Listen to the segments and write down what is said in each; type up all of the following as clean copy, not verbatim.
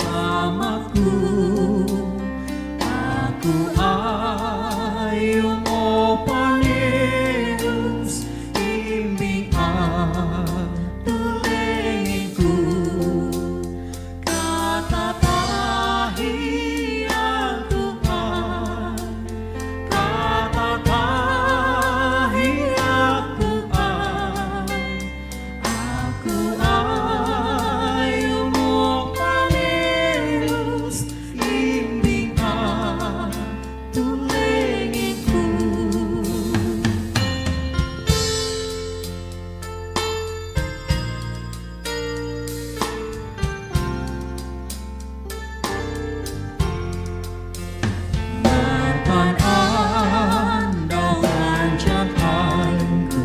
bersamaku. Aku ayo mopaneus imbing tulengku. Kata tahiyat Tuhan, kata tahiyat Tuhan. Aku ayo mopaneus imbing tulengku. Martan andau rancanganku,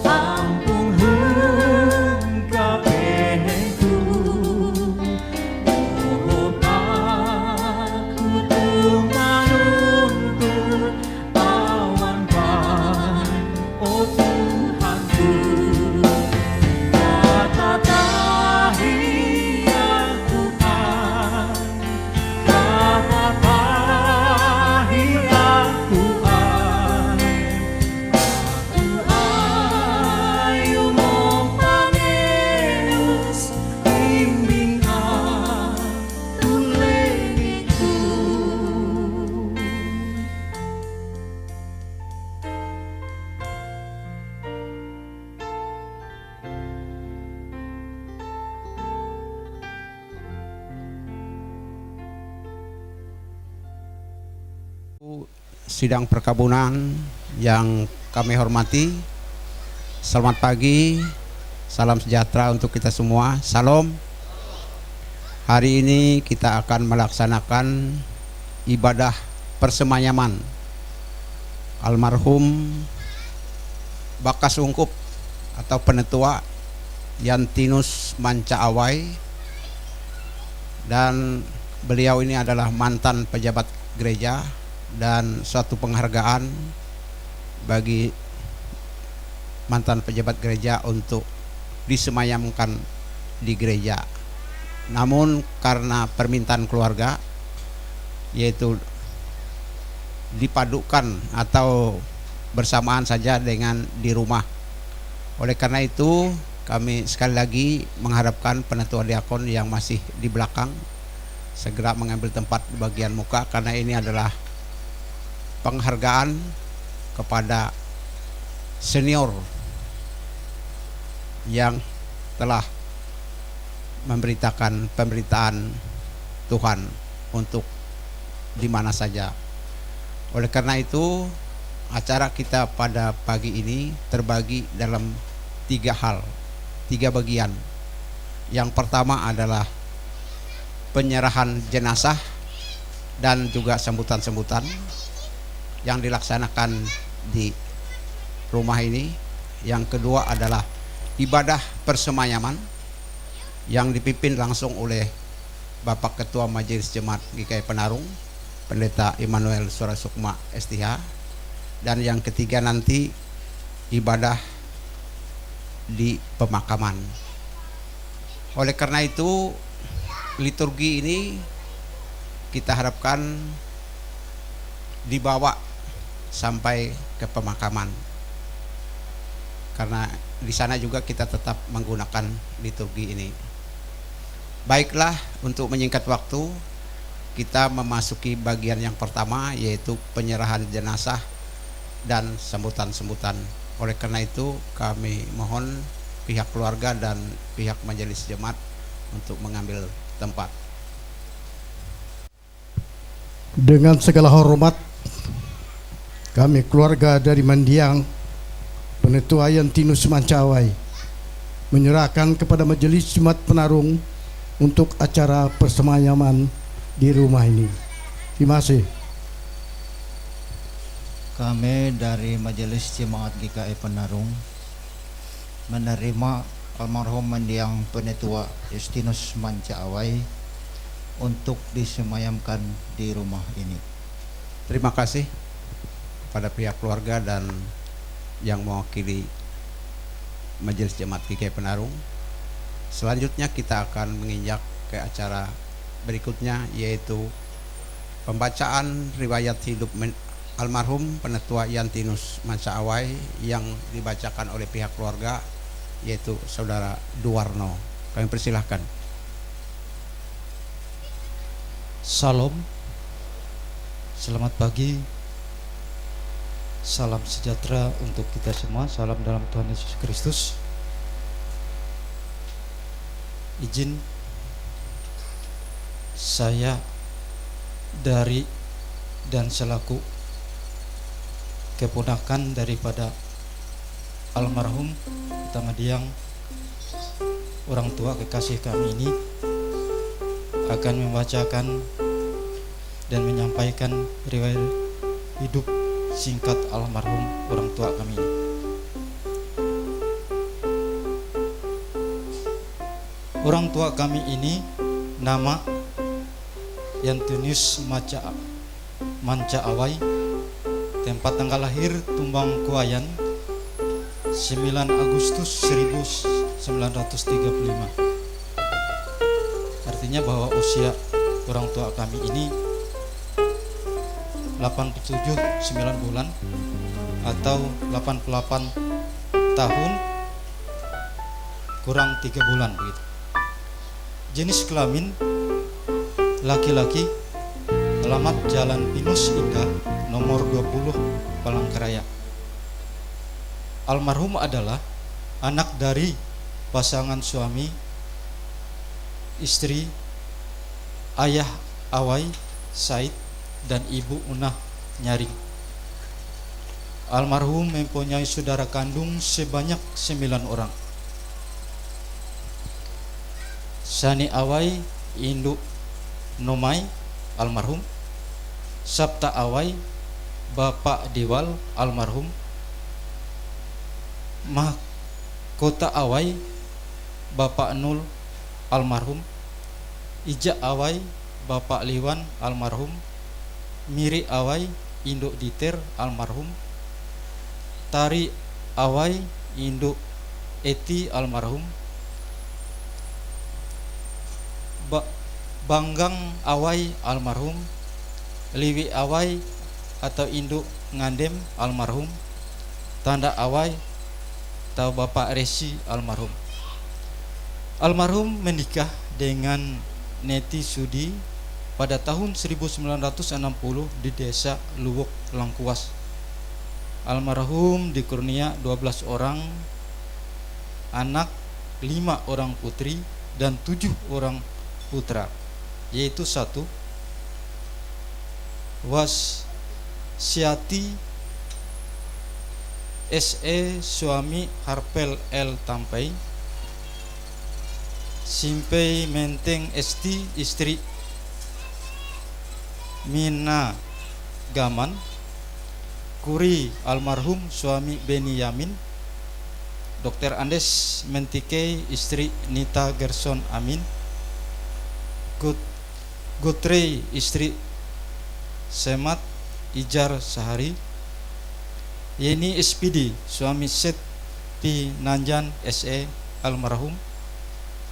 ampun hengkap penengku. Mohon aku tumanuntut awan pan, oh Tuhanku. Kata tahiyat Tuhan, kata tahiyat Tuhan. Aku ayo mopaneus imbing tulengku. Sidang perkabunan yang kami hormati, selamat pagi, salam sejahtera untuk kita semua, salam. Hari ini kita akan melaksanakan ibadah persemayaman almarhum Bakas Ungkup atau Penetua Yantinus Manca Awai, dan beliau ini adalah mantan pejabat gereja, dan suatu penghargaan bagi mantan pejabat gereja untuk disemayamkan di gereja. Namun karena permintaan keluarga, yaitu dipadukan atau bersamaan saja dengan di rumah. Oleh karena itu kami sekali lagi mengharapkan penetua diakon yang masih di belakang segera mengambil tempat di bagian muka, karena ini adalah penghargaan kepada senior yang telah memberitakan pemberitaan Tuhan untuk di mana saja. Oleh karena itu acara kita pada pagi ini terbagi dalam 3 hal, 3 bagian. Yang pertama adalah penyerahan jenazah dan juga sambutan-sambutan yang dilaksanakan di rumah ini. Yang kedua adalah ibadah persemayaman yang dipimpin langsung oleh Bapak Ketua Majelis Jemaat GKI Penarung, Pendeta Immanuel Surasukma STH. Dan yang ketiga nanti ibadah di pemakaman. Oleh karena itu liturgi ini kita harapkan dibawa sampai ke pemakaman, karena di sana juga kita tetap menggunakan liturgi ini. Baiklah, untuk menyingkat waktu, kita memasuki bagian yang pertama, yaitu penyerahan jenazah dan sambutan-sambutan. Oleh karena itu kami mohon pihak keluarga dan pihak majelis jemaat untuk mengambil tempat. Dengan segala hormat, kami keluarga dari Mandiang, Penetua Yantinus Manca Awai, menyerahkan kepada Majelis Jemaat Penarung untuk acara persemayaman di rumah ini. Terima kasih. Kami dari Majelis Jemaat GKI Penarung menerima almarhum mendiang Penetua Yantinus Manca Awai untuk disemayamkan di rumah ini. Terima kasih pada pihak keluarga dan yang mewakili Majelis Jemaat GKI Penarung. Selanjutnya kita akan menginjak ke acara berikutnya, yaitu pembacaan riwayat hidup almarhum Penetua Yantinus Mancaawai yang dibacakan oleh pihak keluarga, yaitu Saudara Duwarno. Kami persilahkan. Salam, selamat pagi, salam sejahtera untuk kita semua, salam dalam Tuhan Yesus Kristus. Izin saya dari dan selaku keponakan daripada almarhum Tamadiang, orang tua kekasih kami ini, akan membacakan dan menyampaikan riwayat hidup singkat almarhum orang tua kami ini. Orang tua kami ini nama Yantinus Mancaawai, tempat tanggal lahir Tumbang Kuayan 9 Agustus 1935. Artinya bahwa usia orang tua kami ini 87 9 bulan atau 88 tahun kurang 3 bulan begitu. Jenis kelamin laki-laki, alamat Jalan Pinus Indah nomor 20 Palangkaraya. Almarhum adalah anak dari pasangan suami istri, ayah Awai Said dan ibu Unah Nyaring. Almarhum mempunyai saudara kandung sebanyak 9 orang. Sani Awai induk Nomai almarhum, Sabta Awai Bapak Diwal almarhum, Mahkota Awai Bapak Nul almarhum, Ija Awai Bapak Liwan almarhum, Miri Awai induk Diter almarhum, Tari Awai induk Eti almarhum, Banggang Awai almarhum, Liwi Awai atau induk Ngandem almarhum, Tanda Awai atau Bapak Resi almarhum. Almarhum menikah dengan Neti Sudi pada tahun 1960 di desa Luwuk Langkuas. Almarhum dikurnia 12 orang anak, 5 orang putri dan 7 orang putra, yaitu 1 Wasyati SE suami Harpel L Tampai, Simpei Menteng ST istri Mina Gaman, Kuri almarhum suami Beni Yamin, Dr. Andes Mentike istri Nita Gerson Amin, Gotrey istri Semat Ijar Sahari, Yeni SPD suami Set P Nanjan SE almarhum,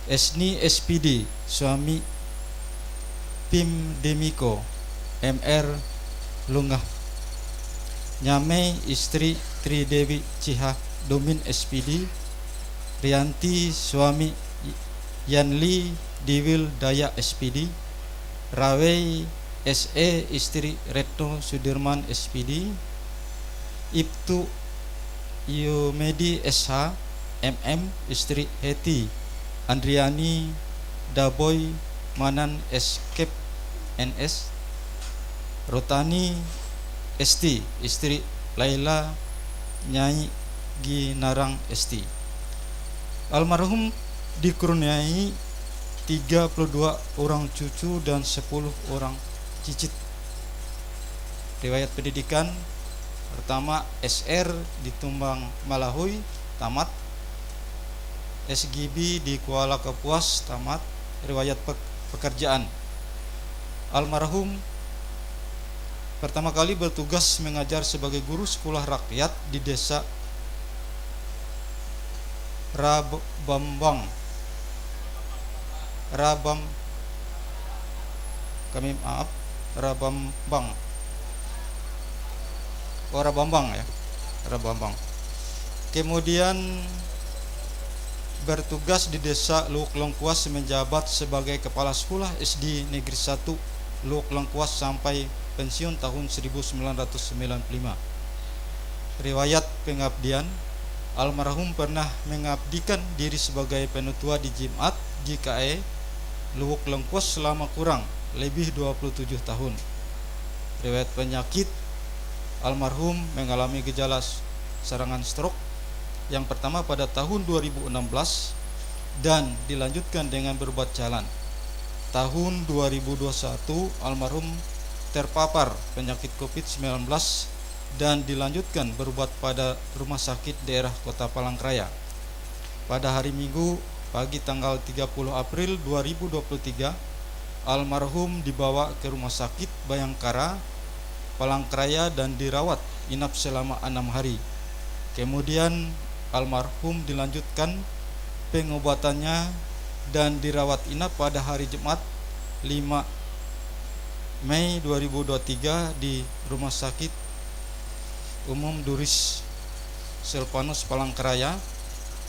Esni SPD suami Pim Demiko MR Lungah, Nyame istri Tri Dewi Ciha Domin SPD, Rianti suami Yanli Diwil Daya SPD, Rawei SE istri Retno Sudirman SPD, Ibtu Yumedi SH MM istri Heti Andriani Daboy Manan Escape NS, Rotani ST istri Laila Nyai Ginarang ST. Almarhum dikurniai 32 orang cucu dan 10 orang cicit. Riwayat pendidikan: pertama SR di Tumbang Malahui tamat, SGB di Kuala Kapuas tamat. Riwayat pekerjaan: almarhum pertama kali bertugas mengajar sebagai guru sekolah rakyat di desa Rabambang ya, Rabambang. Kemudian bertugas di Desa Luwuk Lengkuas menjabat sebagai Kepala Sekolah SD Negeri 1 Luwuk Lengkuas sampai pensiun tahun 1995. Riwayat pengabdian: almarhum pernah mengabdikan diri sebagai penetua di Jemaat GKE Luwuk Lengkuas selama kurang lebih 27 tahun. Riwayat penyakit: almarhum mengalami gejala serangan stroke yang pertama pada tahun 2016 dan dilanjutkan dengan berobat jalan. Tahun 2021 almarhum terpapar penyakit COVID-19 dan dilanjutkan berobat pada rumah sakit daerah Kota Palangkaraya. Pada hari Minggu pagi tanggal 30 April 2023 almarhum dibawa ke Rumah Sakit Bayangkara Palangkaraya dan dirawat inap selama 6 hari. Kemudian almarhum dilanjutkan pengobatannya dan dirawat inap pada hari Jumat 5 Mei 2023 di Rumah Sakit Umum Duris Silvanus Palangkaraya.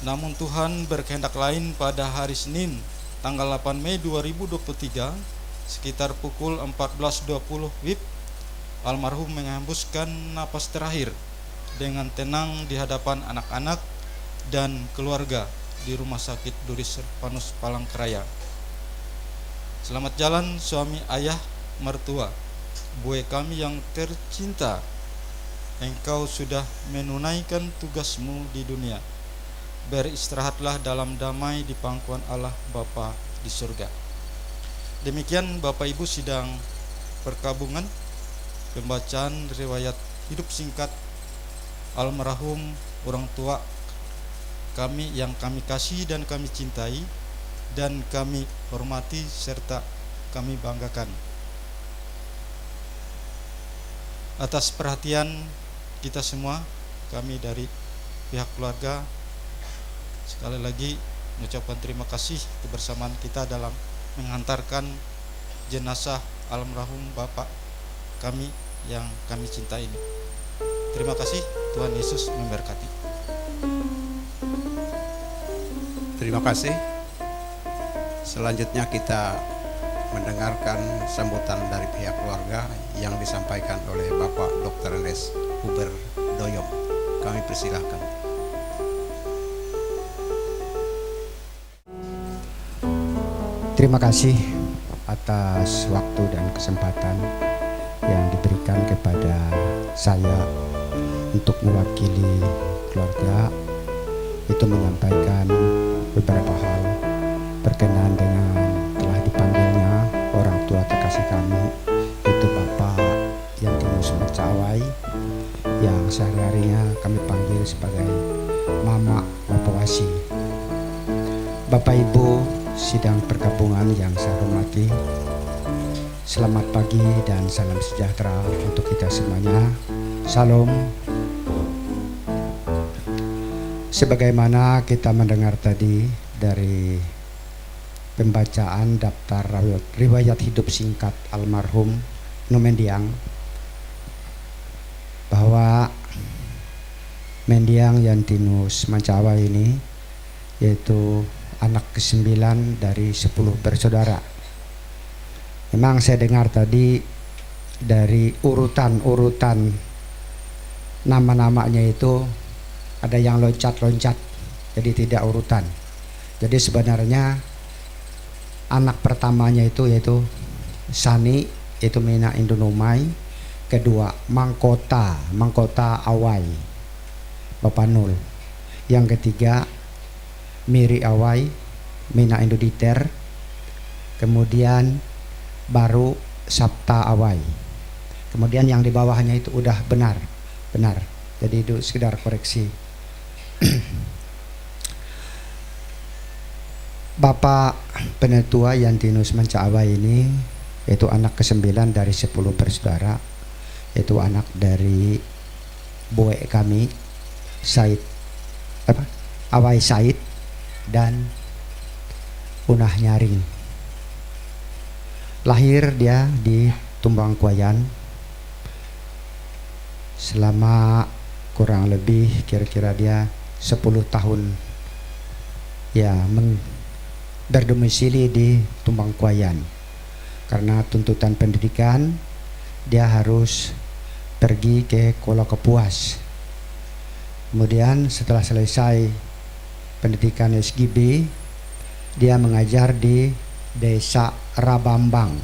Namun Tuhan berkehendak lain. Pada hari Senin tanggal 8 Mei 2023 sekitar pukul 14.20 WIB almarhum menghembuskan napas terakhir dengan tenang di hadapan anak-anak dan keluarga di Rumah Sakit Duris Silvanus Palangkaraya. Selamat jalan suami, ayah, mertua, bue kami yang tercinta. Engkau sudah menunaikan tugasmu di dunia. Beristirahatlah dalam damai di pangkuan Allah Bapa di surga. Demikian Bapak Ibu sidang perkabungan pembacaan riwayat hidup singkat almarhum orang tua kami yang kami kasih dan kami cintai dan kami hormati serta kami banggakan. Atas perhatian kita semua, kami dari pihak keluarga sekali lagi mengucapkan terima kasih kebersamaan kita dalam mengantarkan jenazah almarhum Bapak kami yang kami cintai ini. Terima kasih, Tuhan Yesus memberkati. Terima kasih. Selanjutnya kita mendengarkan sambutan dari pihak keluarga yang disampaikan oleh Bapak Dr. Andes Huber Doyong. Kami persilahkan. Terima kasih atas waktu dan kesempatan yang diberikan kepada saya untuk mewakili keluarga itu menyampaikan beberapa hal berkenaan dengan telah dipanggilnya orang tua terkasih kami, itu Bapak Yantinus Mancawai yang sehari-harinya kami panggil sebagai Mama Mapawasi. Bapak Ibu sidang perkabungan yang saya hormati, selamat pagi dan salam sejahtera untuk kita semuanya. Salam. Sebagaimana kita mendengar tadi dari pembacaan daftar riwayat hidup singkat almarhum Mendiang, bahwa Mendiang Yantinus Mancawai ini yaitu anak ke-9 dari 10 bersaudara. Memang saya dengar tadi dari urutan nama-namanya itu ada yang loncat-loncat, jadi tidak urutan. Jadi sebenarnya anak pertamanya itu yaitu Sani, itu Mina Indonomai. Kedua Mangkota Awai, Bapak Nul. Yang ketiga Miri Awai, Mina Indoditer. Kemudian baru Sabta Awai. Kemudian yang di bawahnya itu udah benar. Jadi itu sekedar koreksi. Bapak Penetua Yantinus Mancawai ini yaitu anak ke-9 dari 10 bersaudara, yaitu anak dari bue kami Awai Said dan Unah Nyaring. lahir dia di Tumbangkuayan selama kurang lebih kira-kira dia 10 tahun ya berdomisili di Tumbangkuayan. Karena tuntutan pendidikan dia harus pergi ke Kuala Kapuas. Kemudian setelah selesai pendidikan SGB, dia mengajar di desa Rabambang.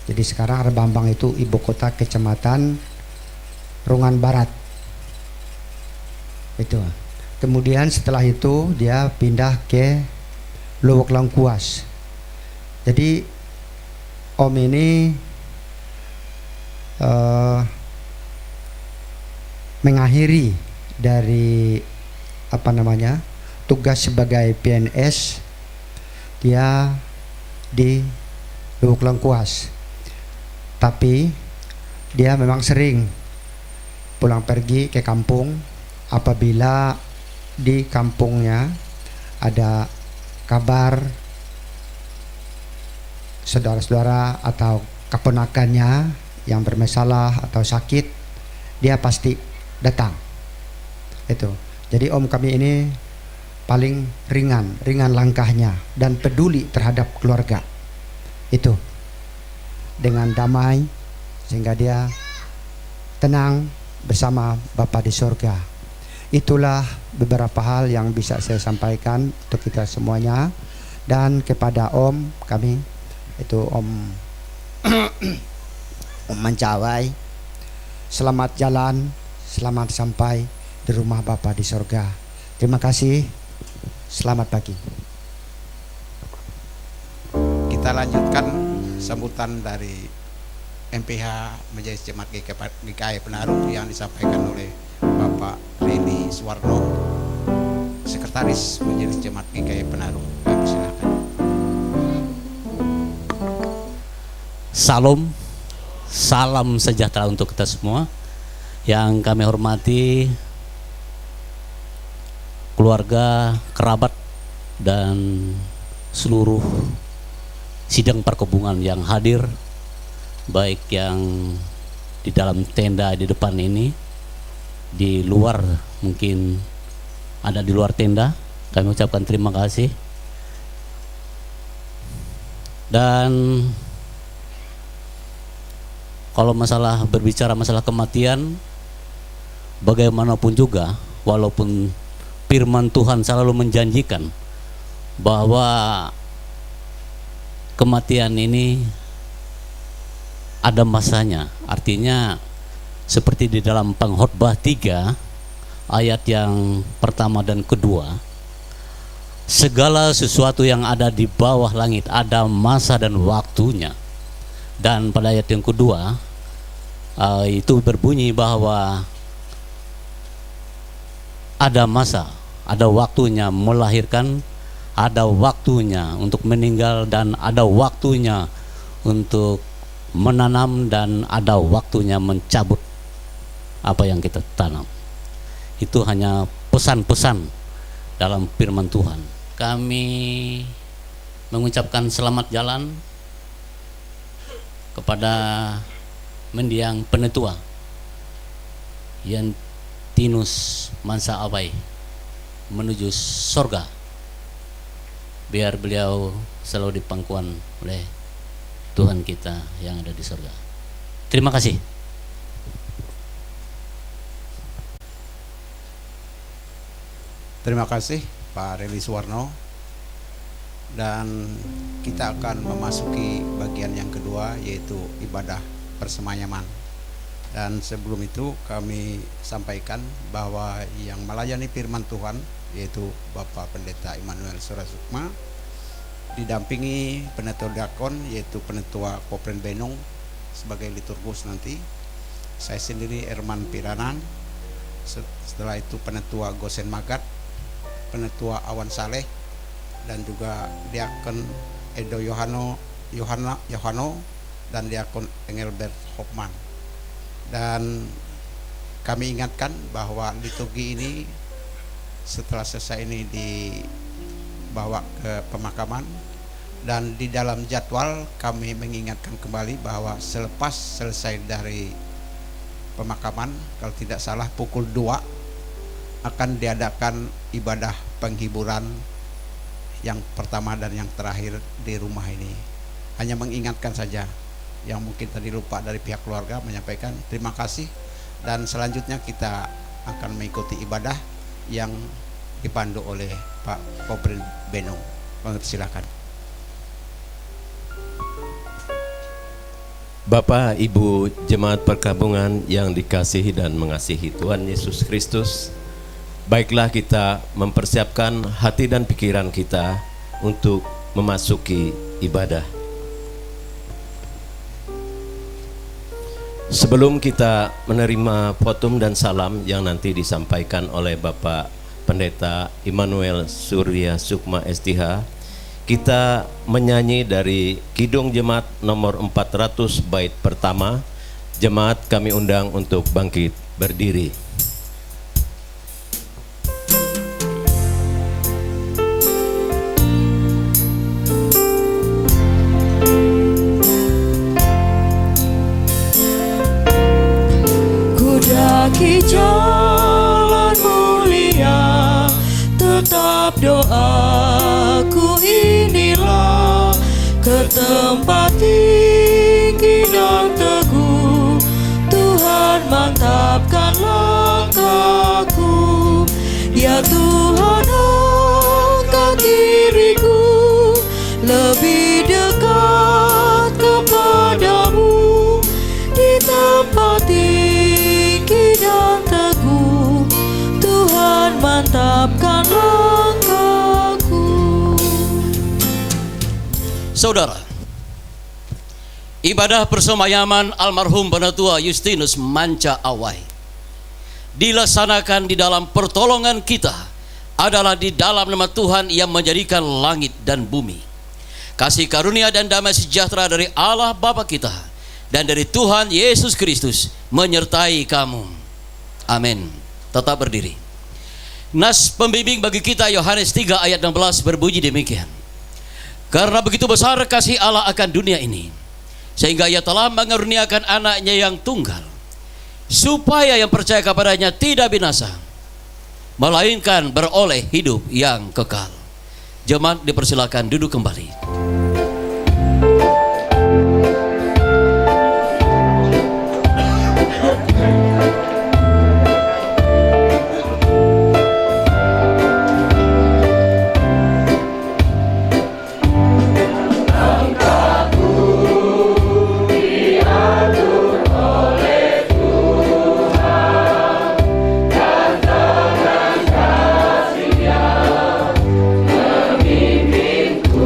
Jadi sekarang Rabambang itu ibu kota kecamatan Rungan Barat. Itu. Kemudian setelah itu dia pindah ke Luwuk Lengkuas. Jadi Om ini mengakhiri dari tugas sebagai PNS dia di Luwuk Lengkuas. Tapi dia memang sering pulang pergi ke kampung apabila di kampungnya ada kabar saudara-saudara atau keponakannya yang bermasalah atau sakit, dia pasti datang. Itu. Jadi Om kami ini paling ringan langkahnya dan peduli terhadap keluarga. Itu. Dengan damai sehingga dia tenang bersama Bapa di surga. Itulah beberapa hal yang bisa saya sampaikan untuk kita semuanya. Dan kepada Om kami, itu Om Om Mancawai, selamat jalan, selamat sampai di rumah Bapa di surga. Terima kasih, selamat pagi. Kita lanjutkan sambutan dari MPH Majelis Jemaat GKI Penarung yang disampaikan oleh Bapak Reni Suwarno, Sekretaris Majelis Jemaat GKI Penarung. Kami silakan. Salam sejahtera untuk kita semua. Yang kami hormati keluarga, kerabat, dan seluruh sidang perkebungan yang hadir, baik yang di dalam tenda di depan ini, di luar mungkin ada di luar tenda, kami ucapkan terima kasih. Dan kalau berbicara masalah kematian, bagaimanapun juga, walaupun firman Tuhan selalu menjanjikan bahwa kematian ini ada masanya. Artinya seperti di dalam Pengkhotbah 3 ayat yang pertama dan kedua, segala sesuatu yang ada di bawah langit ada masa dan waktunya. Dan pada ayat yang kedua itu berbunyi bahwa ada masa, ada waktunya melahirkan, ada waktunya untuk meninggal, dan ada waktunya untuk menanam, dan ada waktunya mencabut apa yang kita tanam. Itu hanya pesan-pesan dalam firman Tuhan. Kami mengucapkan selamat jalan kepada mendiang penetua Yantinus Mansa Awai menuju sorga, biar beliau selalu dipangkuan oleh Tuhan kita yang ada di sorga. Terima kasih. Terima kasih Pak Reni Suwarno. Dan kita akan memasuki bagian yang kedua, yaitu ibadah persemayaman. Dan sebelum itu kami sampaikan bahwa yang melayani firman Tuhan yaitu Bapak Pendeta Immanuel Surasukma didampingi penetua diakon yaitu penetua Kopren Benung sebagai liturgus nanti. Saya sendiri Herman Piranan. Setelah itu penetua Gosen Magat, penetua Awan Saleh, dan juga diakon Edo Yohano dan diakon Engelbert Hopman. Dan kami ingatkan bahwa liturgi ini setelah selesai ini dibawa ke pemakaman, Dan di dalam jadwal kami mengingatkan kembali bahwa selepas selesai dari pemakaman, kalau tidak salah pukul 2 akan diadakan ibadah penghiburan yang pertama dan yang terakhir di rumah ini. Hanya mengingatkan saja, yang mungkin tadi lupa dari pihak keluarga menyampaikan terima kasih, dan selanjutnya kita akan mengikuti ibadah yang dipandu oleh Pak Pobril Benung. Silakan. Bapak, Ibu, jemaat perkabungan yang dikasihi dan mengasihi Tuhan Yesus Kristus, baiklah kita mempersiapkan hati dan pikiran kita untuk memasuki ibadah. Sebelum kita menerima potum dan salam yang nanti disampaikan oleh Bapak Pendeta Immanuel Surya Sukma STH, kita menyanyi dari Kidung Jemaat nomor 400 bait pertama. Jemaat kami undang untuk bangkit berdiri. Ku daki jalan mulia, tetap doaku inilah, ke tempat tinggi dan teguh, Tuhan mantapkan langkahku. Ya Tuhan, angkat diriku lebih dekat kepadamu, di tempat tinggi dan teguh, Tuhan mantapkan langkahku. Saudara, ibadah persemayaman almarhum Penetua Justinus Manca Awai dilaksanakan di dalam pertolongan kita adalah di dalam nama Tuhan yang menjadikan langit dan bumi. Kasih karunia dan damai sejahtera dari Allah Bapa kita dan dari Tuhan Yesus Kristus menyertai kamu. Amin. Tetap berdiri. Nas pembimbing bagi kita Yohanes 3 ayat 16 berbunyi demikian. Karena begitu besar kasih Allah akan dunia ini, sehingga Ia telah mengaruniakan anaknya yang tunggal, supaya yang percaya kepadanya tidak binasa, melainkan beroleh hidup yang kekal. Jemaat dipersilakan duduk kembali. Membimbingku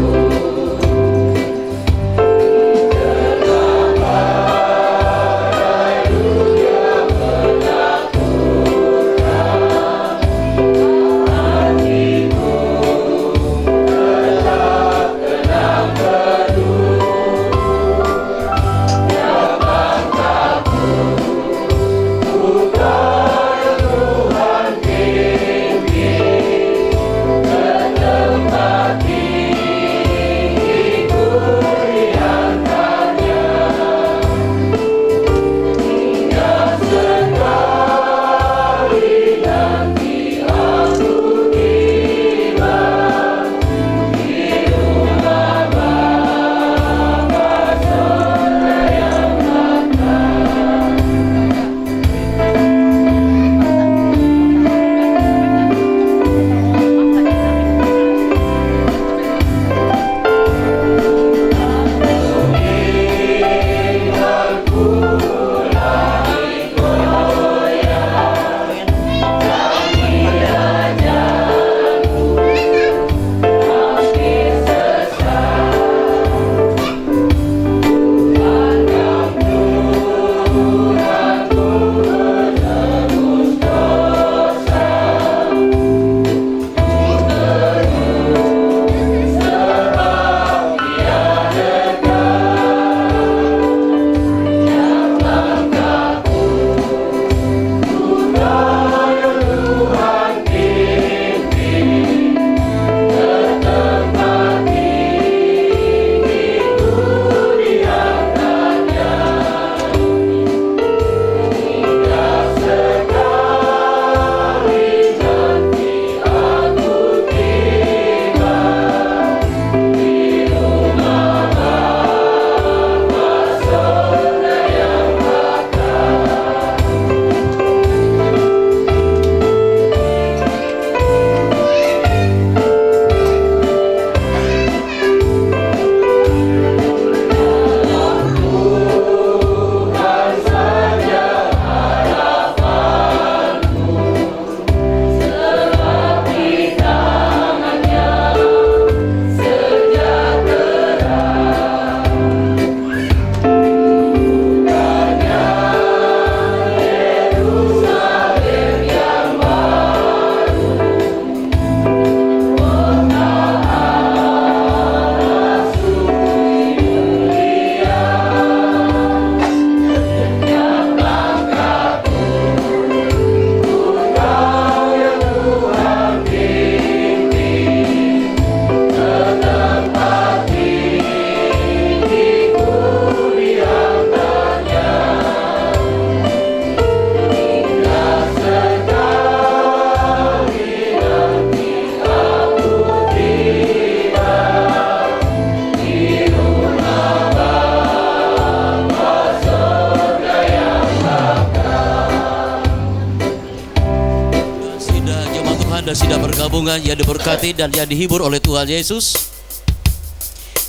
gabungan yang diberkati dan yang dihibur oleh Tuhan Yesus.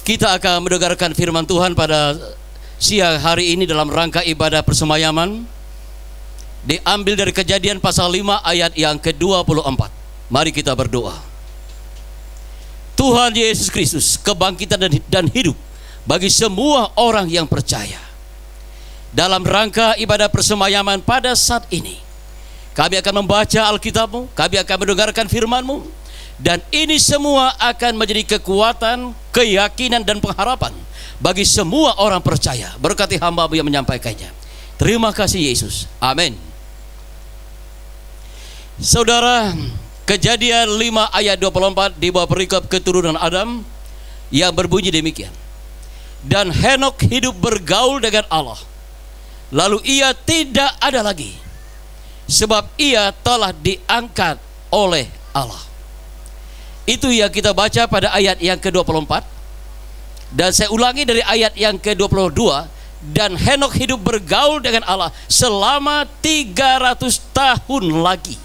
Kita akan mendengarkan firman Tuhan pada siang hari ini dalam rangka ibadah persemayaman. Diambil dari Kejadian pasal 5 ayat yang ke-24. Mari kita berdoa. Tuhan Yesus Kristus, kebangkitan dan hidup bagi semua orang yang percaya. Dalam rangka ibadah persemayaman pada saat ini, kami akan membaca Alkitab-Mu, kami akan mendengarkan firman-Mu, dan ini semua akan menjadi kekuatan, keyakinan dan pengharapan bagi semua orang percaya. Berkati hamba-Mu yang menyampaikannya. Terima kasih Yesus. Amin. Saudara, Kejadian 5 ayat 24 di bawah perikop keturunan Adam yang berbunyi demikian. Dan Henok hidup bergaul dengan Allah, lalu ia tidak ada lagi, sebab ia telah diangkat oleh Allah. Itu yang kita baca pada ayat yang ke-24. Dan saya ulangi dari ayat yang ke-22. Dan Henok hidup bergaul dengan Allah selama 300 tahun lagi.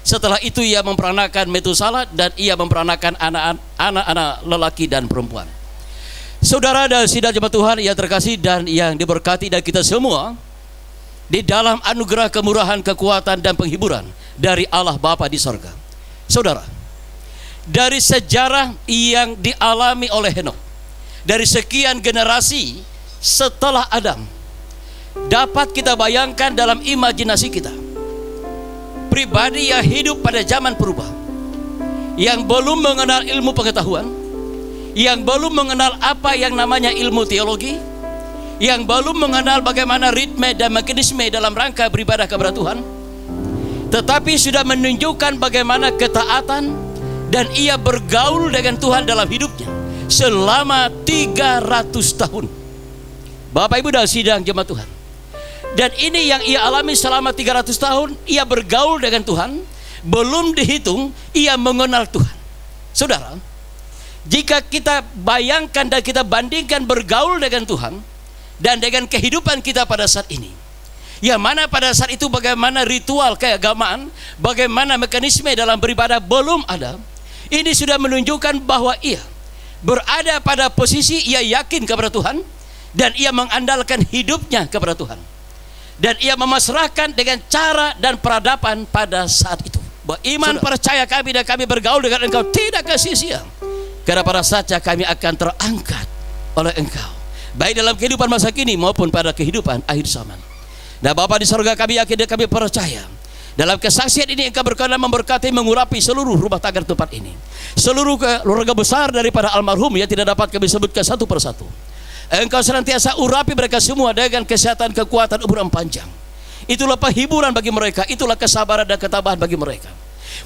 Setelah itu ia memperanakan Metusala, dan ia memperanakan anak-anak lelaki dan perempuan. Saudara dan sidang jemaat Tuhan yang terkasih dan yang diberkati, dan kita semua di dalam anugerah kemurahan, kekuatan dan penghiburan dari Allah Bapa di sorga. Saudara, dari sejarah yang dialami oleh Henok, dari sekian generasi setelah Adam, dapat kita bayangkan dalam imajinasi kita, pribadi yang hidup pada zaman purba, yang belum mengenal ilmu pengetahuan, yang belum mengenal apa yang namanya ilmu teologi, yang belum mengenal bagaimana ritme dan mekanisme dalam rangka beribadah kepada Tuhan, tetapi sudah menunjukkan bagaimana ketaatan, dan ia bergaul dengan Tuhan dalam hidupnya selama 300 tahun. Bapak Ibu dan sidang jemaat Tuhan, dan ini yang ia alami selama 300 tahun. Ia bergaul dengan Tuhan, belum dihitung ia mengenal Tuhan. Saudara, jika kita bayangkan dan kita bandingkan bergaul dengan Tuhan dan dengan kehidupan kita pada saat ini, yang mana pada saat itu bagaimana ritual keagamaan, bagaimana mekanisme dalam beribadah belum ada, ini sudah menunjukkan bahwa ia berada pada posisi ia yakin kepada Tuhan, dan ia mengandalkan hidupnya kepada Tuhan, dan ia memasrahkan dengan cara dan peradaban pada saat itu. Beriman percaya kami dan kami bergaul dengan engkau tidak sia-sia, karena pada saatnya kami akan terangkat oleh engkau, baik dalam kehidupan masa kini maupun pada kehidupan akhir zaman. Dan Bapa di sorga, kami yakin dan kami percaya dalam kesaksian ini engkau berkenan memberkati, mengurapi seluruh rumah tangga tempat ini, seluruh keluarga besar daripada almarhum yang tidak dapat kami sebutkan satu persatu. Engkau senantiasa urapi mereka semua dengan kesehatan, kekuatan, umur yang panjang. Itulah penghiburan bagi mereka, itulah kesabaran dan ketabahan bagi mereka.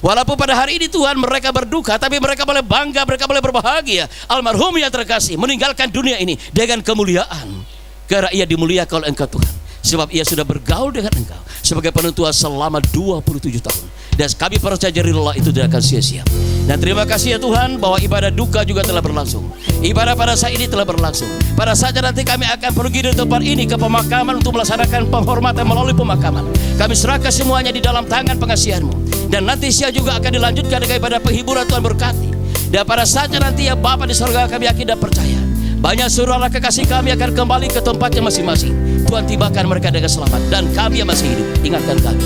Walaupun pada hari ini Tuhan mereka berduka, tapi mereka boleh bangga, mereka boleh berbahagia. Almarhum yang terkasih meninggalkan dunia ini dengan kemuliaan, karena ia dimuliakan oleh engkau Tuhan, sebab ia sudah bergaul dengan engkau sebagai penentuan selama 27 tahun. Dan kami percaya jerih lelah itu tidak akan sia-sia. Dan terima kasih ya Tuhan, bahwa ibadah duka juga telah berlangsung, ibadah pada saat ini telah berlangsung. Pada saatnya nanti kami akan pergi dari tempat ini ke pemakaman untuk melaksanakan penghormatan melalui pemakaman. Kami serahkan semuanya di dalam tangan pengasihan-Mu. Dan nanti siang juga akan dilanjutkan dengan ibadah penghiburan. Tuhan berkati. Dan pada saatnya nanti ya Bapa di surga, kami yakin dan percaya banyak saudara kekasih kami akan kembali ke tempatnya masing-masing. Tuhan tibakan mereka dengan selamat, dan kami yang masih hidup, ingatkan kami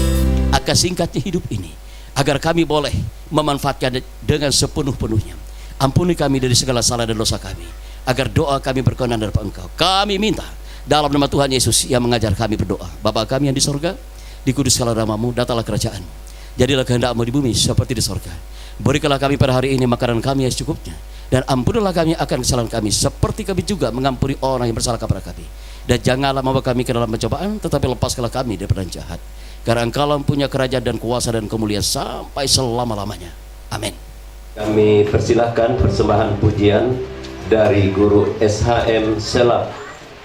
akan singkatnya hidup ini, agar kami boleh memanfaatkan dengan sepenuh-penuhnya. Ampuni kami dari segala salah dan dosa kami, agar doa kami berkenan dari Engkau. Kami minta dalam nama Tuhan Yesus yang mengajar kami berdoa. Bapa kami yang di sorga, dikuduskanlah namamu, datanglah kerajaan-Mu, jadilah kehendak-Mu di bumi seperti di sorga. Berikanlah kami pada hari ini makanan kami yang secukupnya, dan ampunilah kami akan kesalahan kami, seperti kami juga mengampuni orang yang bersalah kepada kami. Dan janganlah membawa kami ke dalam pencobaan, tetapi lepaskanlah kami daripada yang jahat. Karena Engkau punya kerajaan dan kuasa dan kemuliaan sampai selama-lamanya. Amin. Kami persilahkan persembahan pujian dari Guru SHM Selap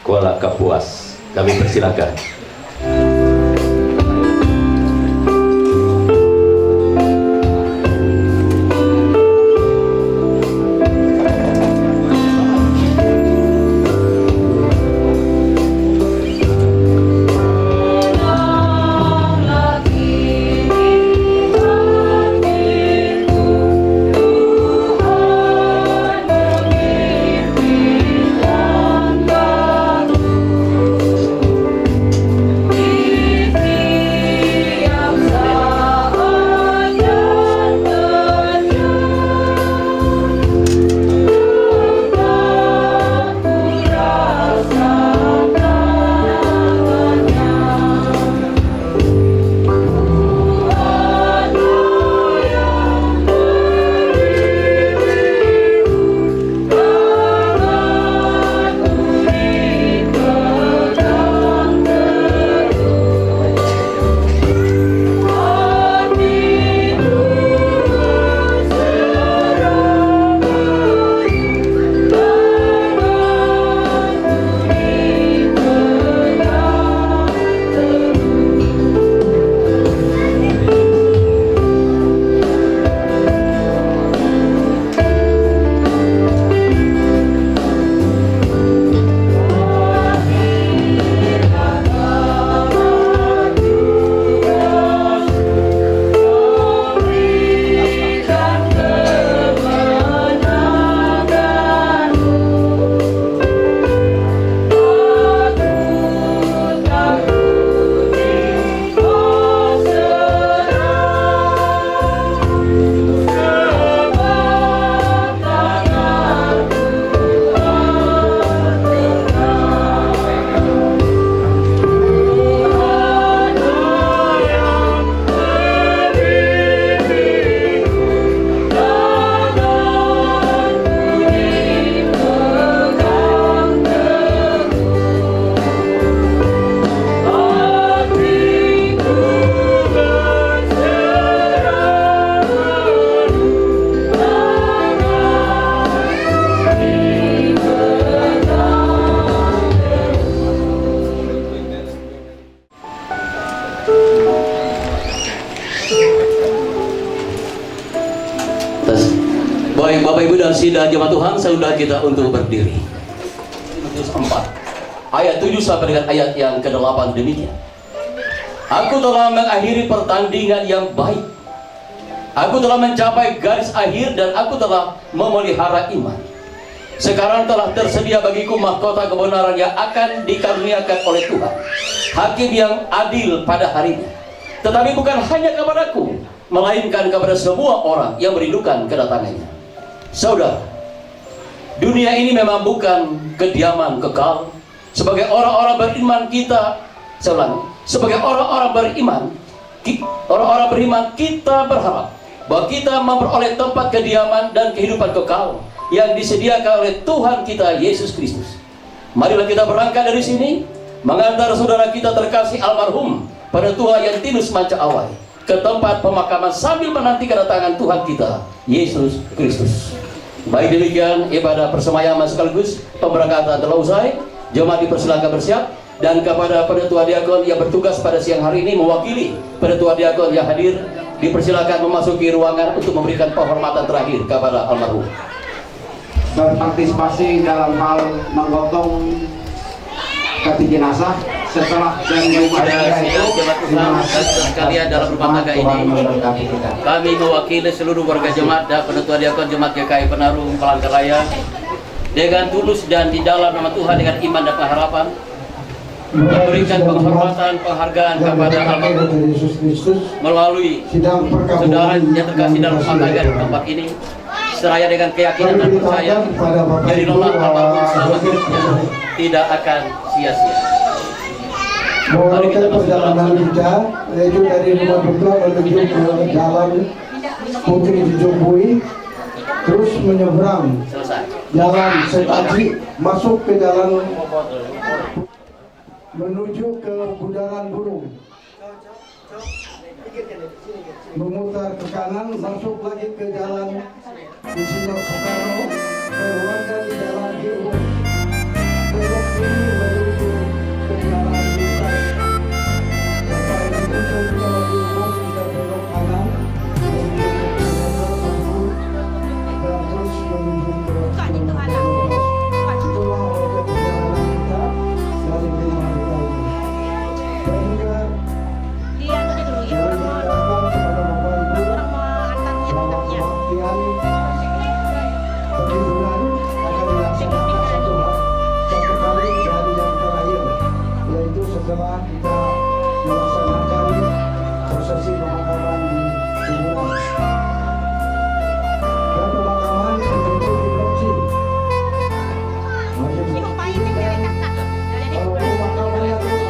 Kuala Kapuas. Kami persilahkan. Kasih dan jemaat Tuhan, saya undang kita untuk berdiri. Matius 4 ayat 7 sampai dengan ayat yang ke-8 demikian. Aku telah mengakhiri pertandingan yang baik. Aku telah mencapai garis akhir dan aku telah memelihara iman. Sekarang telah tersedia bagiku mahkota kebenaran yang akan dikaruniakan oleh Tuhan, Hakim yang adil pada harinya. Tetapi bukan hanya kepadaku, melainkan kepada semua orang yang merindukan kedatangannya. Saudara, dunia ini memang bukan kediaman kekal. Sebagai orang-orang beriman kita, saya ulangi, sebagai orang-orang beriman kita berharap bahwa kita memperoleh tempat kediaman dan kehidupan kekal yang disediakan oleh Tuhan kita Yesus Kristus. Marilah kita berangkat dari sini mengantar saudara kita terkasih almarhum Penetua Yantinus Mancaawai ke tempat pemakaman sambil menanti kedatangan Tuhan kita Yesus Kristus. Baik demikian ibadah persemayaman sekaligus pemberangkatan telah usai. Jemaat dipersilakan bersiap, dan kepada Penetua Diakon yang bertugas pada siang hari ini mewakili Penetua Diakon yang hadir dipersilakan memasuki ruangan untuk memberikan penghormatan terakhir kepada almarhum. Berpartisipasi dalam hal menggotong peti jenazah setelah dan Pada sidang jemaat Tuhan sekalian dalam rumah tangga ini, kami mewakili seluruh warga jemaat dan Penetua Diakon Jemaat GKI Penarung Palangkaraya dengan tulus dan di dalam nama Tuhan dengan iman dan pengharapan memberikan penghormatan penghargaan kepada almarhum melalui saudara yang terkasih dalam rumah tangga di tempat ini, seraya dengan keyakinan dan percaya dari lelah almarhum selama hidupnya tidak akan sia-sia. Mengawalkan perjalanan kita, yaitu dari rumah duka menuju ke jalan Putri Jumbui, terus menyeberang jalan Setaji, masuk ke jalan menuju ke Bundaran Burung, memutar ke kanan, masuk lagi ke jalan Insinyur Soekarno, keluarkan di jalan Girung, belok kiri menuju ke jalan Lintas, sampai menuju ke jalan Girung, kita belok kanan menuju ke jalan Sambut, dan terus menuju ke itulah wajah perjalanan kita dari rumah duka ini. Dan juga setelah kita melaksanakan prosesi pemakaman di kuburan, dan pemakaman itu di Blok C. Kalau pemakamannya tidak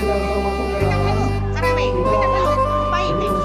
termasuk ke dalam, kita sampai di Blok C, kita langsung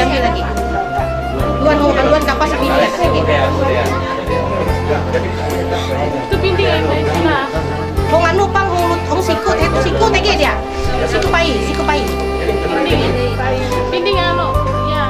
ambil lagi. Duluan kapas pindah lagi. Itu pindah ya, nah. Mau nganu pang hong sikut aja dia. Siku pai. Pindah nganu. Ya.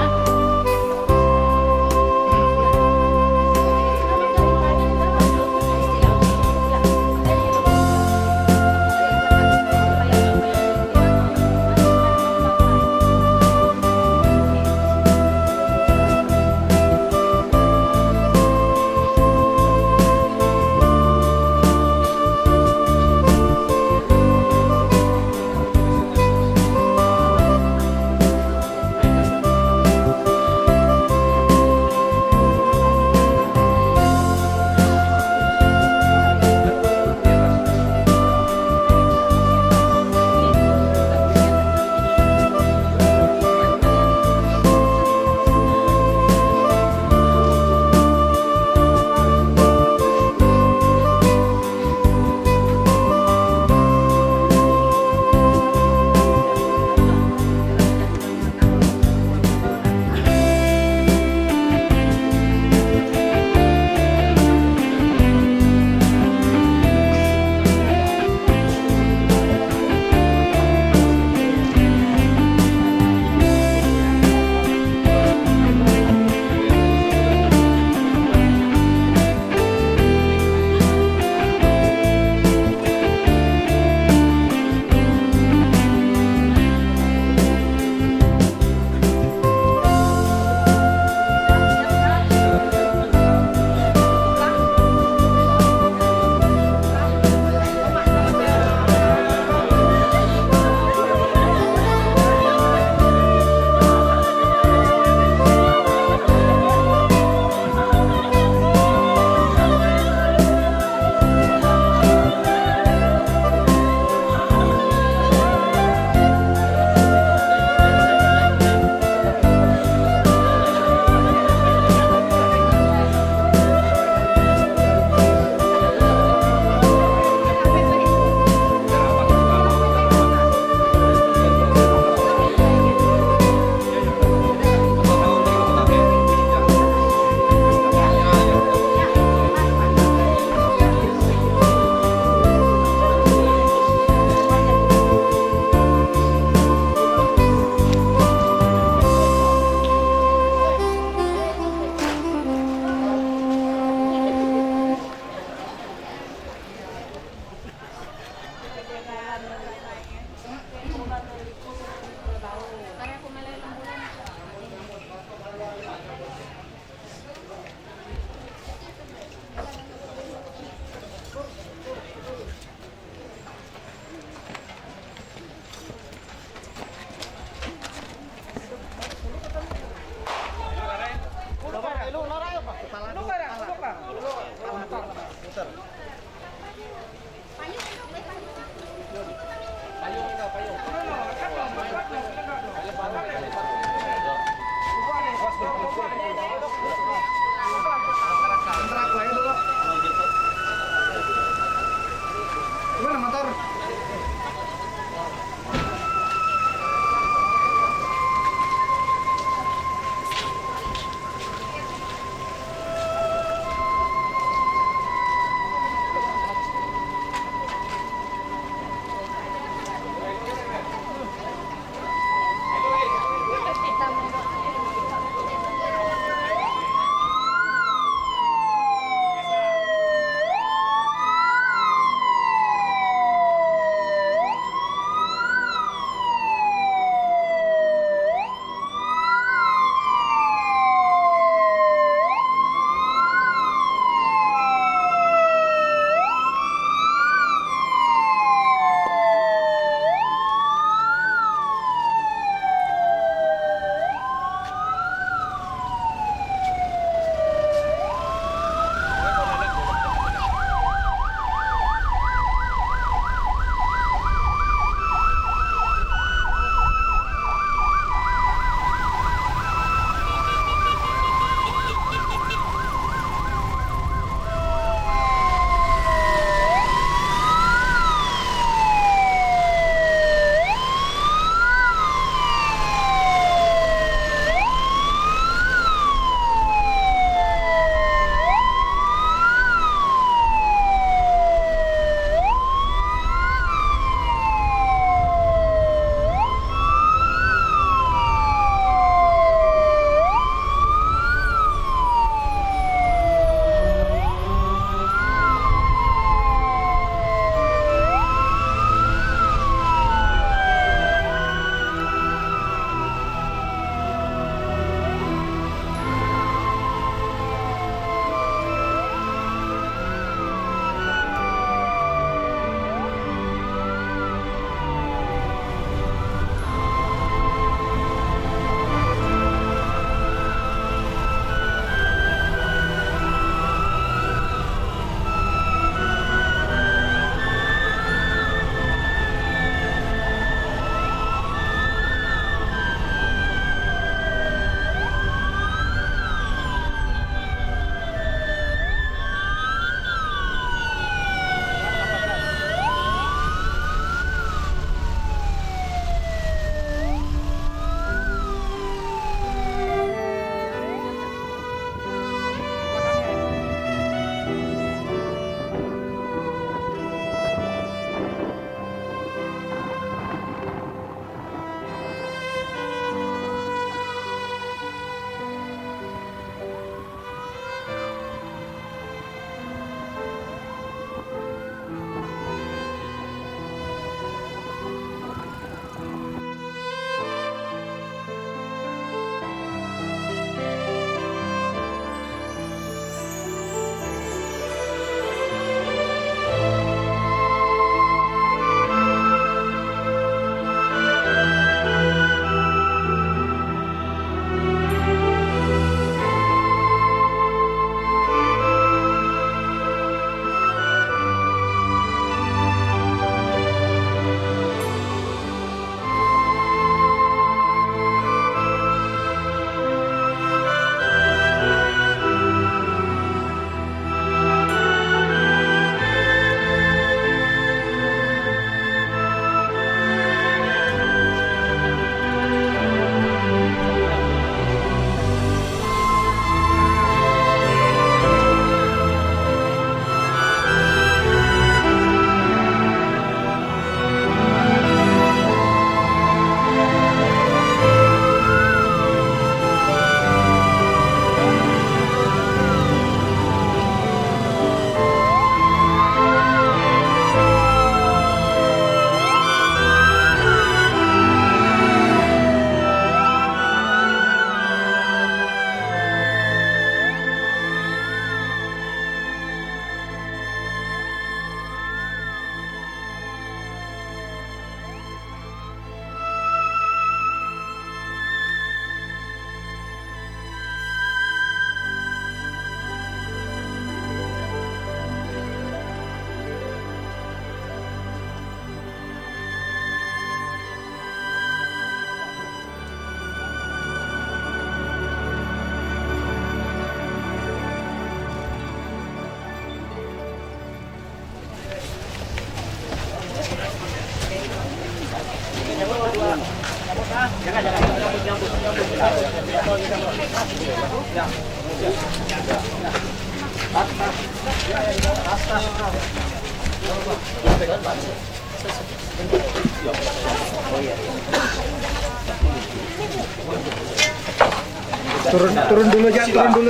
Turun dulu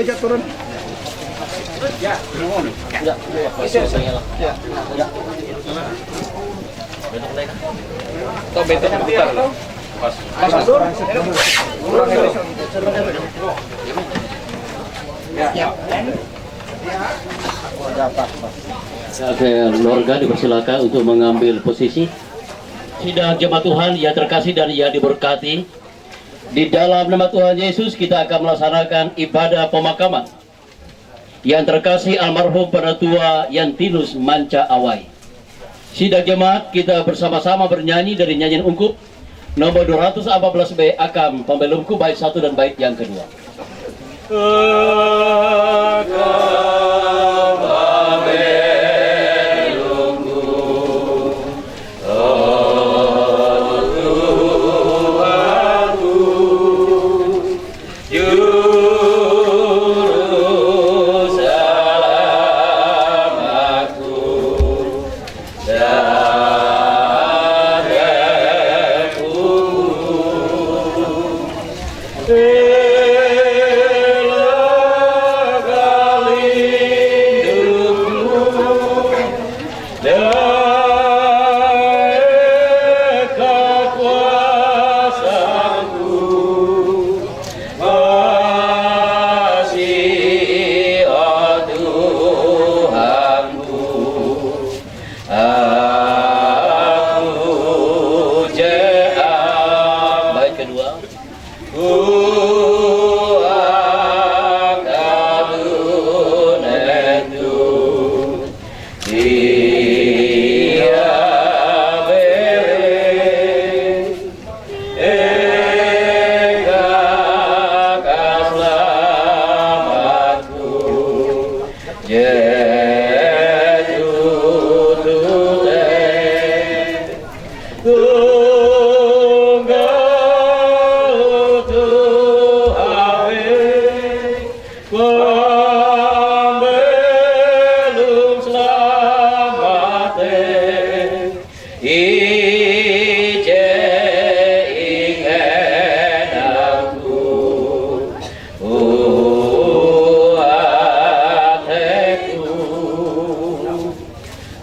aja, turun. Oke, keluarga dipersilakan untuk mengambil posisi. Sidang jemaat Tuhan yang terkasih dan yang diberkati, di dalam nama Tuhan Yesus kita akan melaksanakan ibadah pemakaman yang terkasih almarhum Penatua Yantinus Manca Awai. Sidang jemaat kita bersama-sama bernyanyi dari nyanyian ungkup nomor 214B Akam Pembelumku bait 1 dan bait yang kedua.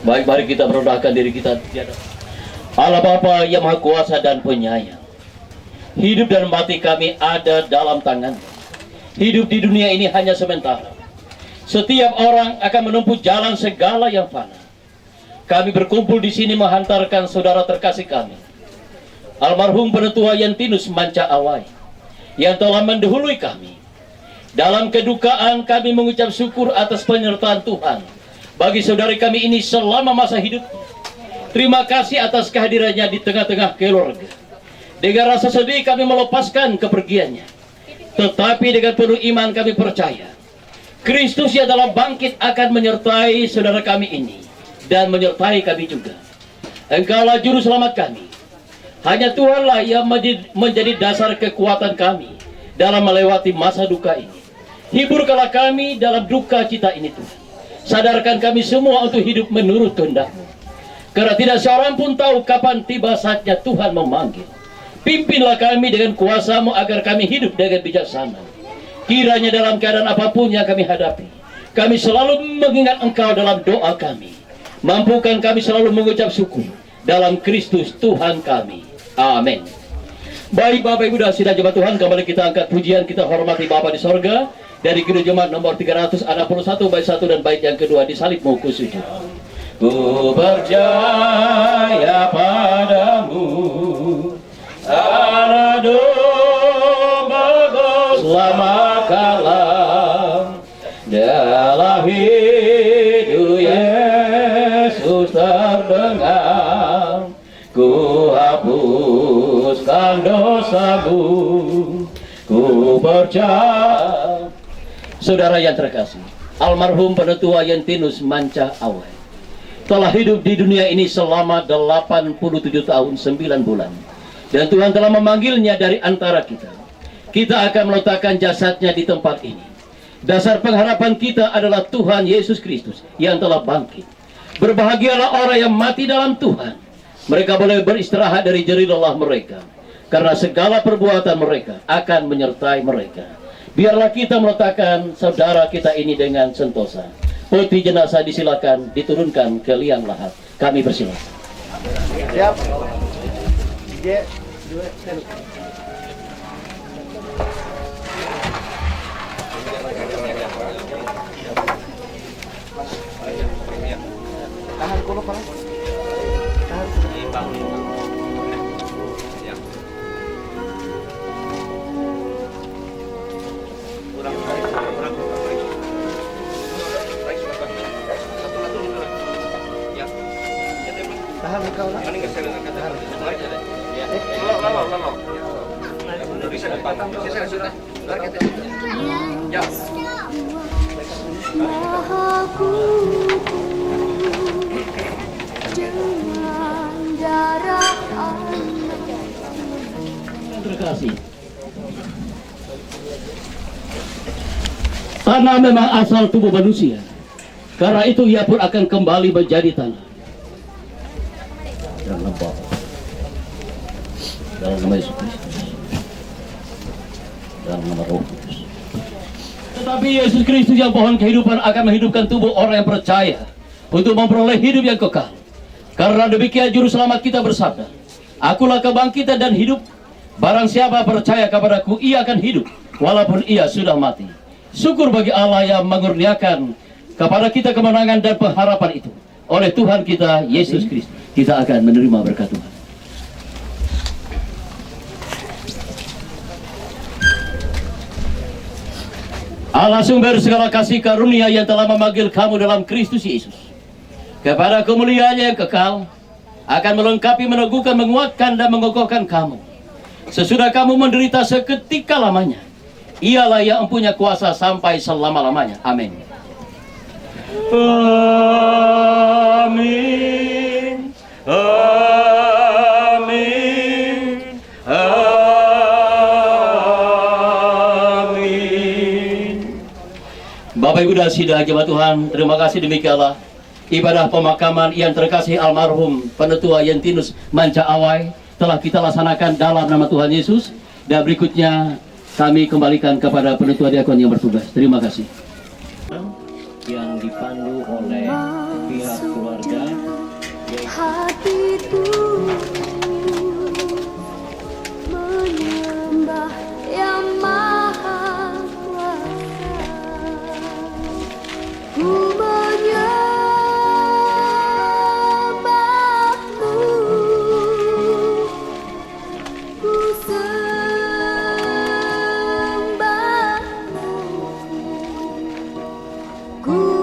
Baik, mari kita merendahkan diri kita. Allah Bapa yang Maha Kuasa dan Penyayang, hidup dan mati kami ada dalam tangan. Hidup di dunia ini hanya sementara. Setiap orang akan menempuh jalan segala yang fana. Kami berkumpul di sini menghantarkan saudara terkasih kami, almarhum Penatua Yantinus Manca Awai, yang telah mendahului kami. Dalam kedukaan kami mengucap syukur atas penyertaan Tuhan bagi saudari kami ini selama masa hidupnya. Terima kasih atas kehadirannya di tengah-tengah keluarga. Dengan rasa sedih kami melepaskan kepergiannya, tetapi dengan penuh iman kami percaya Kristus yang dalam bangkit akan menyertai saudara kami ini dan menyertai kami juga. Engkaulah juru selamat kami. Hanya Tuhanlah yang menjadi dasar kekuatan kami dalam melewati masa duka ini. Hiburkanlah kami dalam duka cita ini, Tuhan. Sadarkan kami semua untuk hidup menurut kehendak-Mu. Karena tidak seorang pun tahu kapan tiba saatnya Tuhan memanggil. Pimpinlah kami dengan kuasa-Mu agar kami hidup dengan bijaksana. Kiranya dalam keadaan apapun yang kami hadapi, kami selalu mengingat Engkau dalam doa kami. Mampukan kami selalu mengucap syukur dalam Kristus Tuhan kami. Amin. Baik Bapak Ibu dan sidang jemaat Tuhan, kembali kita angkat pujian, kita hormati Bapa di sorga. Dari Kidung Jemaat nomor 361 bait 1 dan bait yang kedua, disalibmu ku sujud. Ku percaya padamu, Ana domba selamatkanlah dalam hidup Yesus terdengar. Ku hapuskan dosamu, ku percaya. Saudara yang terkasih, almarhum Penatua Yantinus Manca Awai telah hidup di dunia ini selama 87 tahun 9 bulan. Dan Tuhan telah memanggilnya dari antara kita. kita akan meletakkan jasadnya di tempat ini. Dasar pengharapan kita adalah Tuhan Yesus Kristus yang telah bangkit. Berbahagialah orang yang mati dalam Tuhan. Mereka boleh beristirahat dari jerih lelah mereka, karena segala perbuatan mereka akan menyertai mereka. Biarlah kita meletakkan saudara kita ini dengan sentosa. Peti jenazah disilakan diturunkan ke liang lahat. Kami bersilakan. Siap. Tahan dulu, Pak. Tahan muka ulang. Terima kasih. Tanah memang asal tubuh manusia. Karena itu ia pun akan kembali menjadi tanah. Dalam nama Bapa, dalam nama Yesus Kristus, dalam nama Roh Kudus. Tetapi Yesus Kristus yang pohon kehidupan akan menghidupkan tubuh orang yang percaya untuk memperoleh hidup yang kekal. Karena demikian juru selamat kita bersabda, "Akulah kebangkitan dan hidup. Barang siapa percaya kepadaku, ia akan hidup walaupun ia sudah mati." Syukur bagi Allah yang mengurniakan kepada kita kemenangan dan pengharapan itu. Oleh Tuhan kita Yesus Kristus, kita akan menerima berkat Tuhan. Allah sumber segala kasih karunia yang telah memanggil kamu dalam Kristus Yesus kepada kemuliaannya yang kekal, akan melengkapi, meneguhkan, menguatkan, dan mengokohkan kamu. Sesudah kamu menderita seketika lamanya, Ialah yang mempunyai kuasa sampai selama-lamanya. Amin. Amin. Amin. Amin. Bapak Ibu dan Saudara jemaat Tuhan, terima kasih demikianlah ibadah pemakaman yang terkasih almarhum Penetua Yentinus Manca Awai telah kita laksanakan dalam nama Tuhan Yesus. Dan berikutnya kami kembalikan kepada Penetua Diakon yang bertugas. Terima kasih. Yang dipandu oleh pihak keluarga, hatiku menyembah yang maha kuasa, ku menyembahmu, ku sembahmu, ku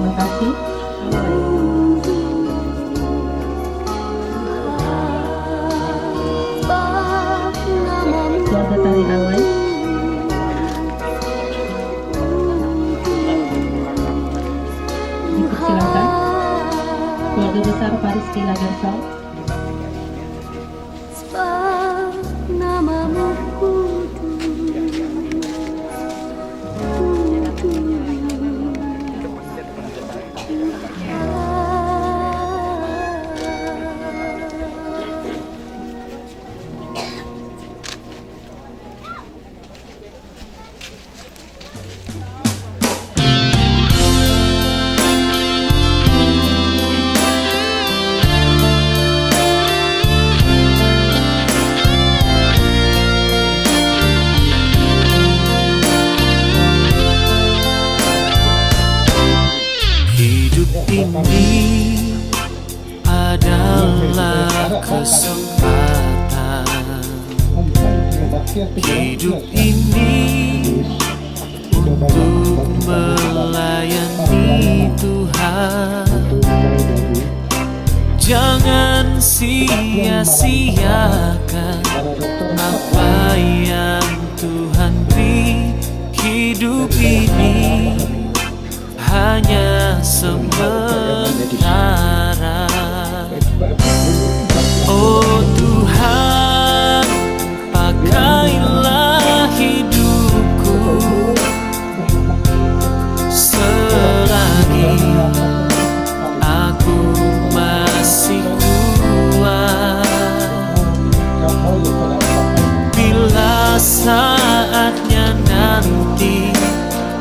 Terima kasih. Keluarga Tari Awai. Dipersilakan. Keluarga besar Pariski Lagarsal. Namamu ini adalah kesempatan. Hidup ini untuk melayani Tuhan. Jangan sia-siakan apa yang Tuhan beri. Hidup ini hanya sementara. Oh Tuhan, pakailah hidupku selagi aku masih kuat. Bila saatnya nanti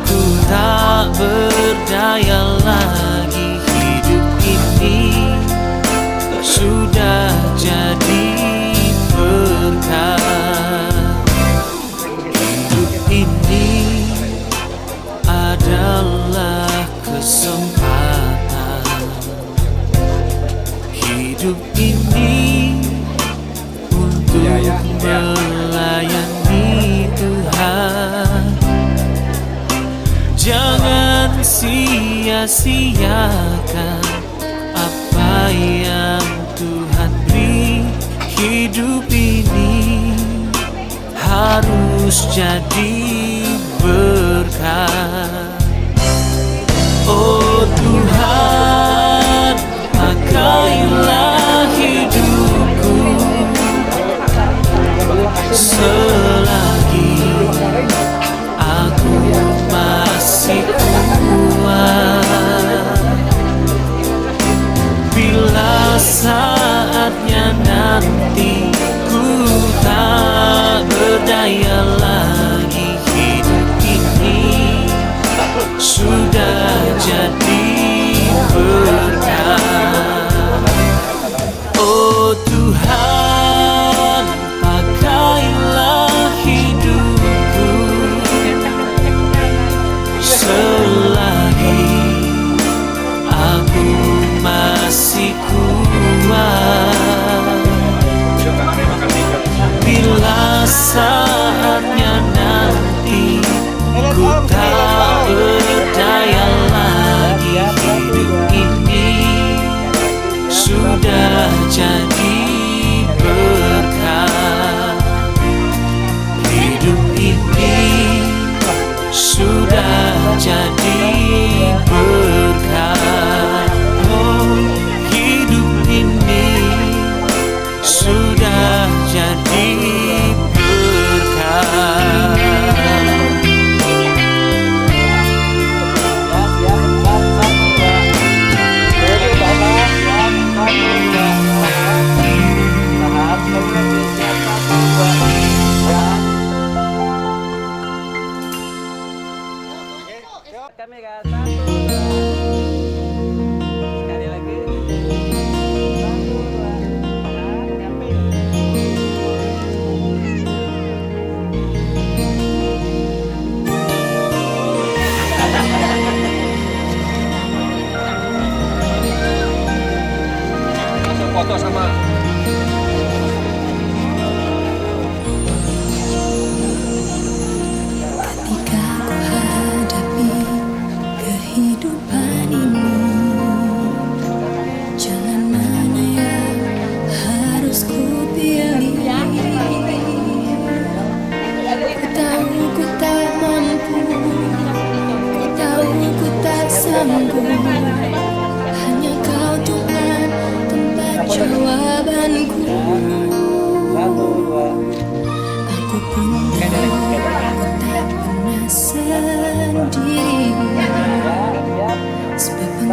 ku tak berdaya lagi, hidup ini sudah jadi berkah. Hidup ini adalah kesempatan. Hidup ini untuk melayani Tuhan. Jangan sia-siakan apa yang Tuhan beri. Hidup ini harus jadi berkah. Oh Tuhan, pakailah hidupku selagi aku masih kuat. Bila saatnya nanti ku tak berdaya lagi, hidup ini sudah jadi berkah. Oh Tuhan, pakailah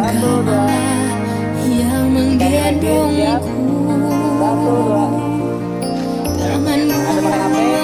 Engkaulah yang menggendongku, tanganmu